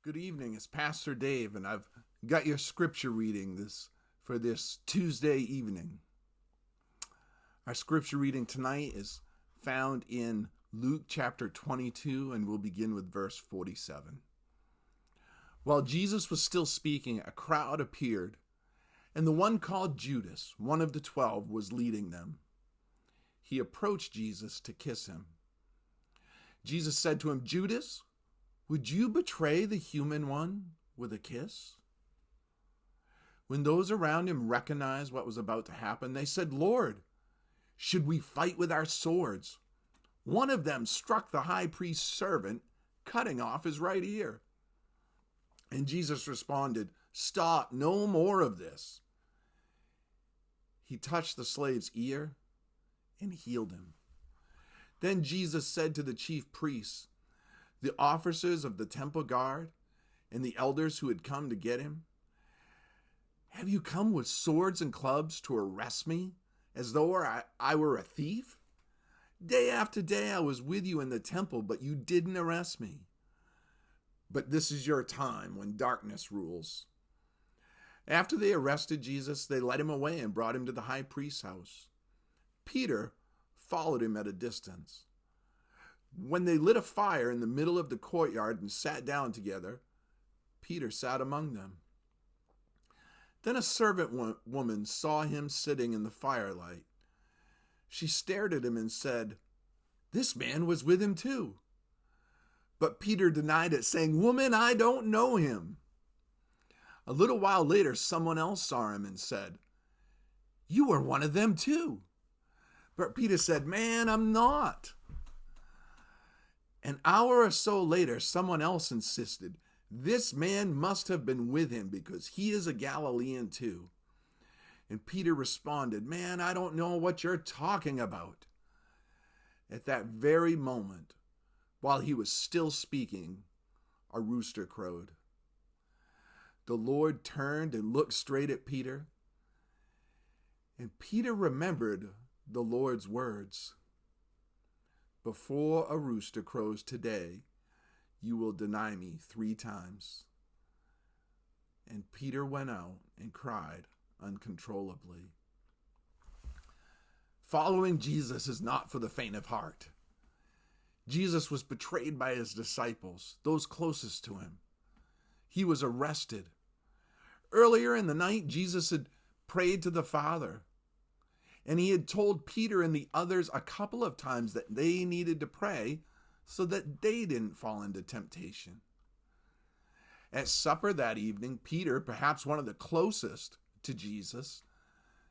Good evening. It's Pastor Dave, and I've got your scripture reading for this Tuesday evening. Our scripture reading tonight is found in Luke chapter 22, and we'll begin with verse 47. While Jesus was still speaking, a crowd appeared, and the one called Judas, one of the 12, was leading them. He approached Jesus to kiss him. Jesus said to him, "Judas, would you betray the human one with a kiss?" When those around him recognized what was about to happen, they said, "Lord, should we fight with our swords?" One of them struck the high priest's servant, cutting off his right ear. And Jesus responded, "Stop, no more of this." He touched the slave's ear and healed him. Then Jesus said to the chief priests, the officers of the temple guard, and the elders who had come to get him, "Have you come with swords and clubs to arrest me, as though I were a thief? Day after day I was with you in the temple, but you didn't arrest me. But this is your time when darkness rules." After they arrested Jesus, they led him away and brought him to the high priest's house. Peter followed him at a distance. When they lit a fire in the middle of the courtyard and sat down together, Peter sat among them. Then a servant woman saw him sitting in the firelight. She stared at him and said, "This man was with him too." But Peter denied it, saying, "Woman, I don't know him." A little while later, someone else saw him and said, "You are one of them too." But Peter said, "Man, I'm not." An hour or so later, someone else insisted, "This man must have been with him because he is a Galilean too." And Peter responded, "Man, I don't know what you're talking about." At that very moment, while he was still speaking, a rooster crowed. The Lord turned and looked straight at Peter, and Peter remembered the Lord's words, "Before a rooster crows today, you will deny me 3 times." And Peter went out and cried uncontrollably. Following Jesus is not for the faint of heart. Jesus was betrayed by his disciples, those closest to him. He was arrested. Earlier in the night, Jesus had prayed to the Father, and he had told Peter and the others a couple of times that they needed to pray so that they didn't fall into temptation. At supper that evening, Peter, perhaps one of the closest to Jesus,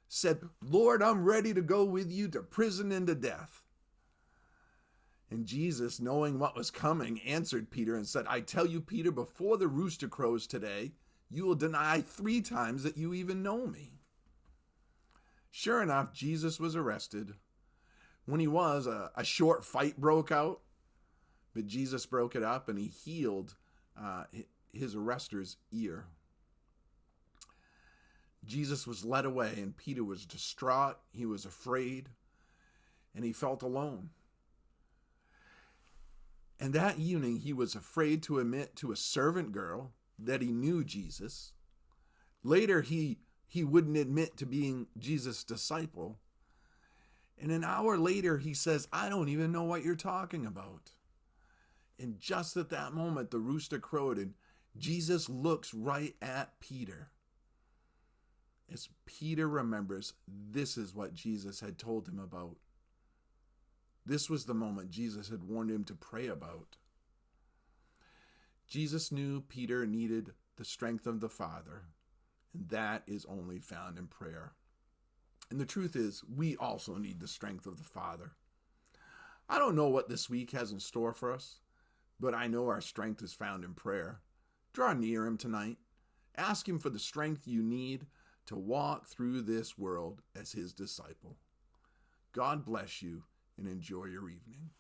said, "Lord, I'm ready to go with you to prison and to death." And Jesus, knowing what was coming, answered Peter and said, "I tell you, Peter, before the rooster crows today, you will deny 3 times that you even know me." Sure enough, Jesus was arrested. When he was, a short fight broke out, but Jesus broke it up and he healed his arrester's ear. Jesus was led away, and Peter was distraught, he was afraid, and he felt alone. And that evening, he was afraid to admit to a servant girl that he knew Jesus. Later, he wouldn't admit to being Jesus' disciple. And an hour later, he says, "I don't even know what you're talking about." And just at that moment, the rooster crowed, and Jesus looks right at Peter. As Peter remembers, this is what Jesus had told him about. This was the moment Jesus had warned him to pray about. Jesus knew Peter needed the strength of the Father, and that is only found in prayer. And the truth is, we also need the strength of the Father. I don't know what this week has in store for us, but I know our strength is found in prayer. Draw near him tonight. Ask him for the strength you need to walk through this world as his disciple. God bless you and enjoy your evening.